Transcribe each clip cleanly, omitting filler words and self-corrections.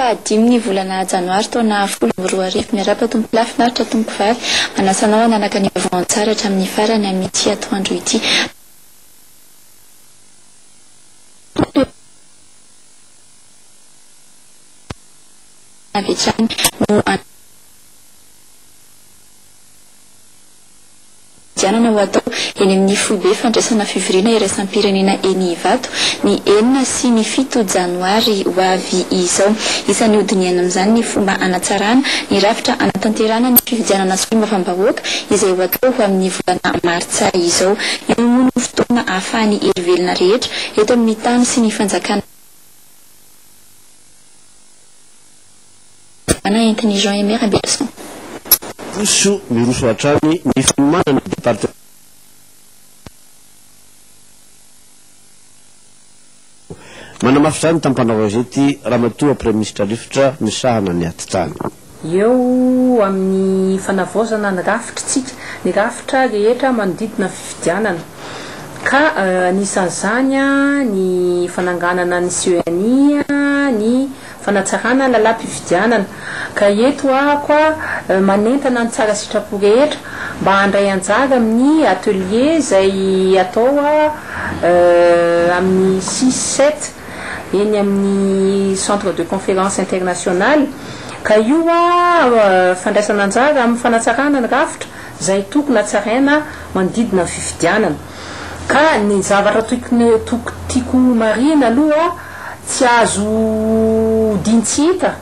fahadimy ny volana janoary taona 2020 miarapa tompo lafinaritra tompo vavy manasanao ananaka ny voantsara hatramin'ny farany amin'ity atoandro ity avetrany no dianana ho atao eny amin'ny foibe fandraisana fivirina iraisam-pirenena eny Ivato ny 4 sy ny 7 janoary ho avy izao. Isan'ny hodiniana amin'izany ny fomba anatsarana ny rafitra anatanterana ny fifidianana sy fomba-fambahoaka izay ho atao ho amin'ny volana martsa izao. Io moa no fotoana ahafahan'ny elivelona rehetra eto amin'ny tany sy ny fanjakana entin'ny Jean Emer Belson. Puso miroso hatrany ny fimanana departement manamafy zany tampanao gazety ramatoa premier ministre rivotra misahana ny atitany eo amin'ny fanavaozana ny rafitra ny rafitra rehetra manodidina fifidianana ka anisan'izany ny fananganana ny CENI ny fanatsarana lalam-pifidianana ka eto koa manentana ny tsara sitrapo rehetra mba handray anjara amin'ny atelier izay atao amin'ny 6-7 eny amin'ny centre de conférence internationale ka io fandraisana anjara amin'ny fanatsarana ny rafitra izay tokony hatsaraina manodidina ny fifidianana ka ny zavatra tiako marina aloha tsy azo dintsita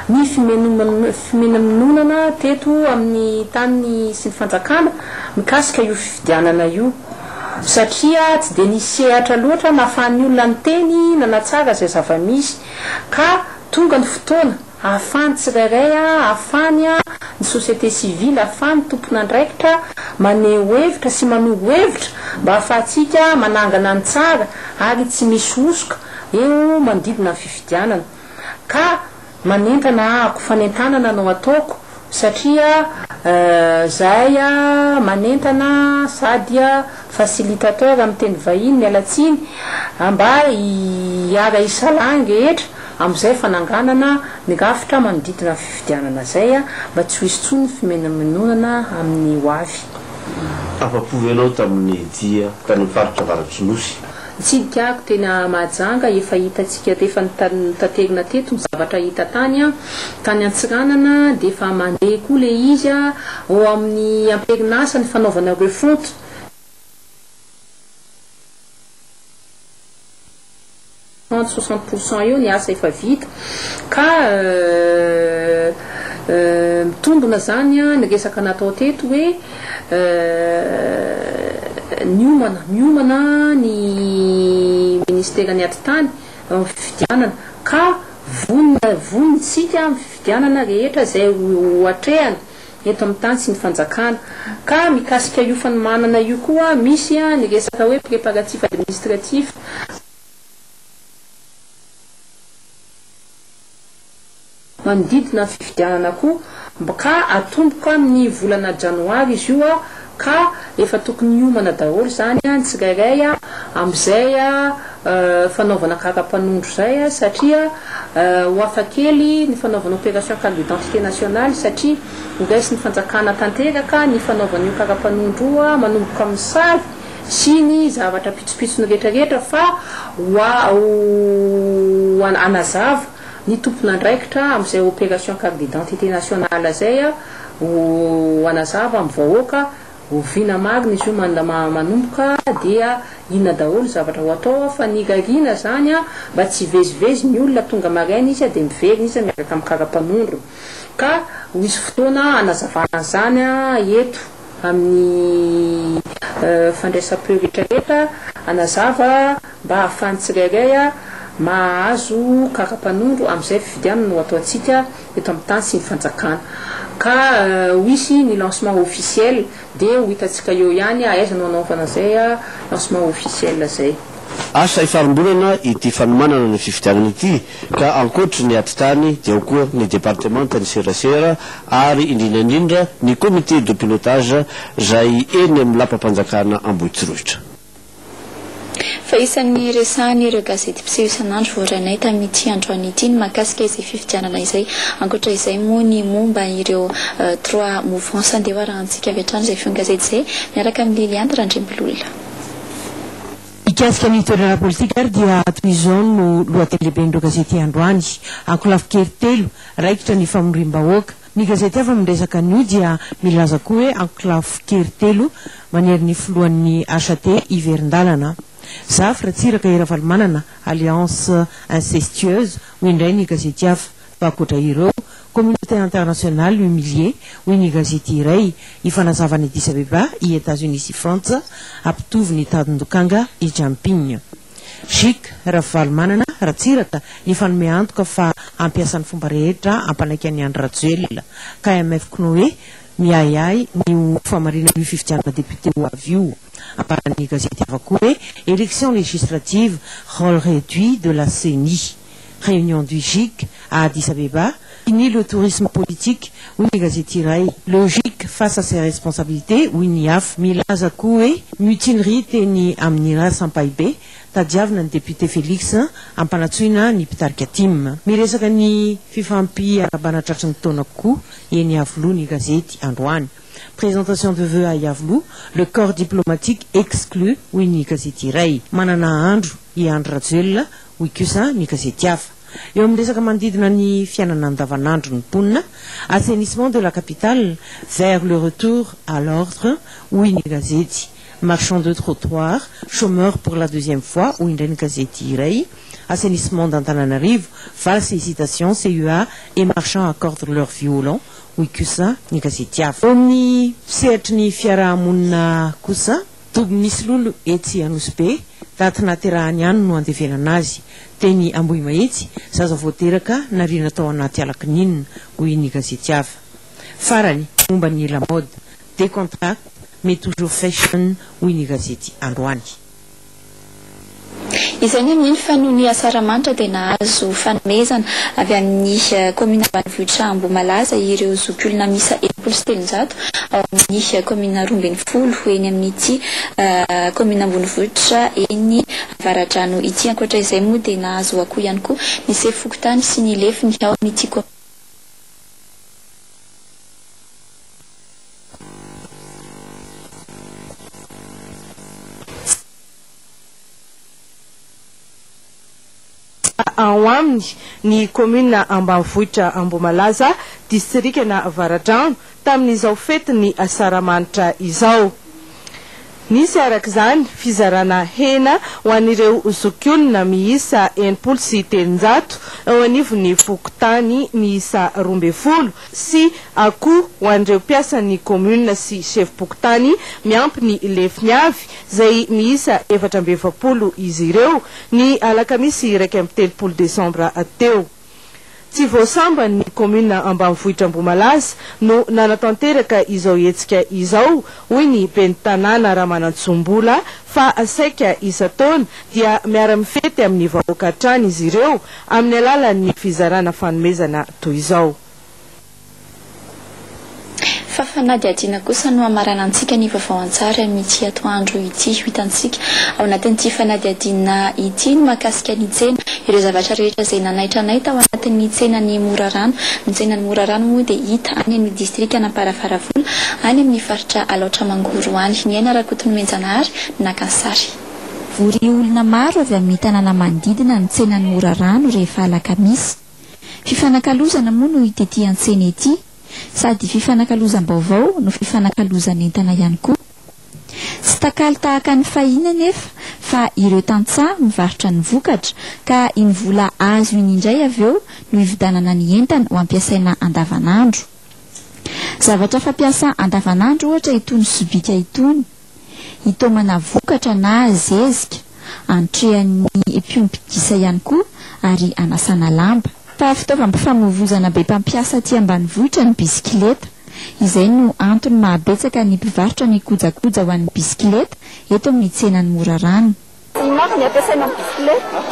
ny fimenonana teto amin'ny tany sy ny fanjakana mikasika io fifidianana io satria tsy de nisehatra loatra nahafahan'ny olona ny teny nanatsara zay zava-misy ka tonga ny fotoana ahafany tsirairay ahafany ny société civile ahafany tompona andraikitra maneho hevitra sy manongo hevitra mba ahafahantsika manangana ny tsara ary tsy misy osoka eo manodidina ny fifidianana ka manentana ako fanentanana no ataoko satria zay manentana sady facilitateur amin'ny teny vahiny mialatsiny mba hiara isalangy rehetra amin'izay fananganana ny rafitra manodidina ny fifidianana zay mba tsy ho isy tsony fimenamenonana amin'ny hoavy afapovy anao tamin'ny dia tany faritra varatsonosy tsy tiako tena mahajanga efa hitatsika rehefa nitaterina teto ny zavatra hita tany Antsiranana dia efa mandeha koa le izy ao amin'ny amperinasa ny fanaovana refonte 60% eo ny asa efa vita ka mitombona zany ny resaka natao teto hoe miomana ny ministera ny atitany amin'ny fifidianana ka vonitsika amin'ny fifidianana rehetra zay hoatrehana eto amin'ny tany sy ny fanjakana ka mikasika io fanomanana io koa misy ny resaka hoe préparatif administratif manodidina ny fifidianana koa ka atomboka amin'ny volana janoary izy io ka efa tokony miomana daholo zany ny tsirairay amin'izay fanaovana karapanondro zay satria ho afakely ny fanaovana opération carte d'identité nationale satria horaisy ny fanjakana tanteraka ny fanaovana io karapanondro manomboka amin'ny savy sy ny zavatra pitsopitsony rehetrarehetra fa anazava ny tompona andraikitra amin'izay opération carte d'identité nationale zay ho anazava amin'ny vahoaka ovina marina izy io manomboka dia inona daholo zavatra ho atao fa ny rarina zany mba tsy vezivezy ny olona tonga maraina izy dia miverina izy miaraka amin'ny karapanondro ka misy fotoana anazavana zany eto amin'ny fandraisam-peo rehetrarehetra anazava mba ahafahan'ny tsirairay mahazo karapanondro amin'izay fifidianana no atao antsika eto amin'ny tany sy ny fanjakana ka hoisy ny lancement officiel dia ho hitatsika eo ihany aiza no anaovana zay lancement officiel zay asa ifarimbolana ity fanomanana ny fifidianana ity ka ankoatra ny atitany dia koa ny département ny serasera ary indrindraindrindra ny comité de pilotage zay eny amin'ny lampa-panjakana Ambohitsirotra fa isan'ny resahany ireo gazety mpiseho isan'andro voarainay tamin'ity androany ity ny mahakasika izay fifidianana izay ankoatra izay moa ny momba ireo 3 mouvance andehoarahantsika avy hatrany izay fion gazety izay miaraka amin'ny Liliandra Andrembololona. Ikasika ny toerana politika ary dia toy izao no lohateny lehiben'ireo gazety androany ankolafo-kely 3 raikitra ny famorim-bahoaka. Ny gazety hafa miresaka an'io dia milaza koa hoe ankolafo-kely 3 manery ny filohan'ny HT Iverindalana. Zafy ratsiraka Iravalomanana alliance incestueuse hoy indray ny gazety hafa. Ankoatra ireo communauté internationale humiliée hoy ny gazety iray ifanazavany Addis Abeba i États-Unis sy Frantsa ampitovy ny tadindokanga i Jamping. Chic Ravalomanana ratsiraka ny fanome antoka fa ampiasan'ny fomba rehetra ampanaiky ny Andry Rajoelina. KMF Knoe miayay ny famarina ny fifidianana député ho avy io. Aparan'ny gazety hafa koa hoe élection législative, rôle réduit de la CENI. Réunion du GIC à Addis Abeba. Fini le tourisme politique, oui, gazette irai. Le GIC face à ses responsabilités, oui, niaf. Milaza koe, mutinerie teni amnira sampaibe. Tadiavna ny député Félix ampanatsoina ny mpitarika tim. Miresaka ny fifampi arabana tratry ny taona koa eny Avlou ny gazety androany. Présentation de vœux à Yavlou, le corps diplomatique exclu, oui, ny gazety iray. Manana andro i Andry Rajoelina, oui, kosa ny gazety hafa. Eo amin'ny resaka manodidina ny fiainana andavanandro ny mponina, assainissement de la capitale vers le retour à l'ordre, oui, ny gazety. Marchand de trottoir, chômeur pour la 2e fois, ou une gazeti iray. Assainissement d'Antananarivo, false hésitation, CUA et marchands accordent leur violon. Oui, que ça, ni gazeti hafa. Omni sehatry fiarahamonina kosa, toby misy lolo etsy Anosbe, datina terahany ihany no andevenana azy. Teny Ambohimahitsy, zaza voateraka narina tao anaty alakininina, hoy ny gazety hafa. Farany, momba ny la mode, des contrats, mais toujours fashion, hoy ny gazety androany. Izany amin'ny fanony asaramanitra dia nahazo fanomezana avy amin'ny commune ambanivohitra Ambohimalaza ireo zokiolona misa 700 ao amin'ny commune Roambenifolo eny amin'ity commune ambanivohitra eny Avaradrano ity. Ankoatra izay moa dia nahazo akoho ihany koa ny sefokotany sy ny lefiny ao amin'ity ao aminy ny commune ambanivohitra Ambohimalaza distrikna Avaradrano tamin'izao fety ny asaramanitra izao. Nisy arak'izany fizarana hena ho an'ireo zokiolona miisa 700 ao anivon'ny fokotany miisa 12 sy akoho ho an'ireo mpiasan'ny commune sy chef pokotany miampy ny lefiny avy zay miisa 420 izy ireo ny alakamisy 1 Desambra teo. Tsy voasamba ny commune ambanivohitra Ambohimalaza no nanatanteraka izao hetsika izao hoy ny ben'ny tanàna Ramanantsombola fa saika isa-taona dia miara-mifety amin'ny vahoaka hatrany izy ireo amin'ny alalan'ny fizarana fanomezana toy izao. Fafanadiadiana kosa no amaranantsika ny vaovao an-tsary amin'ity atoandro ity hitantsika ao anatin'ity fanadiadiana ity no mahakasika ny tsena ireo zavatra rehetra izay nanaitranay tao anatin'ny tsenany Morarano. Ny tsenany Morarano moa dia hita any amin'ny distrika Anamparavaravolo any amin'ny faritra Alaotra Mangoro any. Ny aina Rakotony Menjanahary nakansary. Vory olona maro avy amin'ny tanàna manodidina ny tsenany Morarano rehefa alakamisy. Fifanakalozana moa no hita ety an-tsena ety. Sady fifanakalozam-baovao no fifanakalozan'entana ihany koa. Tsy takaly tahaka ny fahina nefa fa ireo tantsaha mivarotra ny vokatra ka iny vola azo iny indray avy eo no hividanana ny entana ho ampiasaina andavanandro. Zavatra fampiasa andavanandro ohatra itony sobika itony, hitomana vokatra na zezika, antrehan'ny mpiompidisa ihany koa ary anasana lamba. Fa fitaovam-pifamoivoizana be mpampiasa aty ambanivohitra ny bisikileta. Izay no antony mahabetsaka ny mpivarotra ny kojakoja ho an'ny bisikileta eto amin'ny tsenany Morarano.